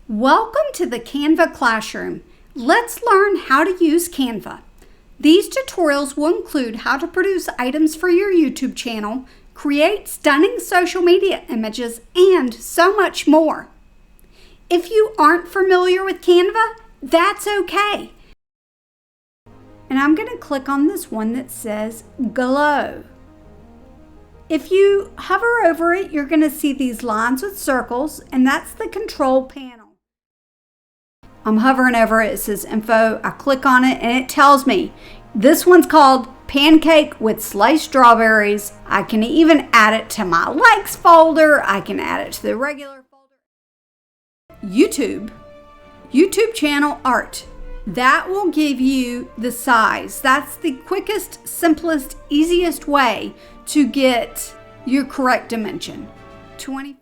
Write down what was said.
Welcome to the Canva Classroom. Let's learn how to use Canva. These tutorials will include how to produce items for your YouTube channel, create stunning social media images, and so much more. If you aren't familiar with Canva, that's okay. And I'm going to click on this one that says Glow. If you hover over it, you're going to see these lines with circles, and that's the control panel. I'm hovering over it. It says info. I click on it and it tells me this one's called Pancake with Sliced Strawberries. I can even add it to my likes folder. I can add it to the regular folder. YouTube channel art. That will give you the size. That's the quickest, simplest, easiest way to get your correct dimension. 20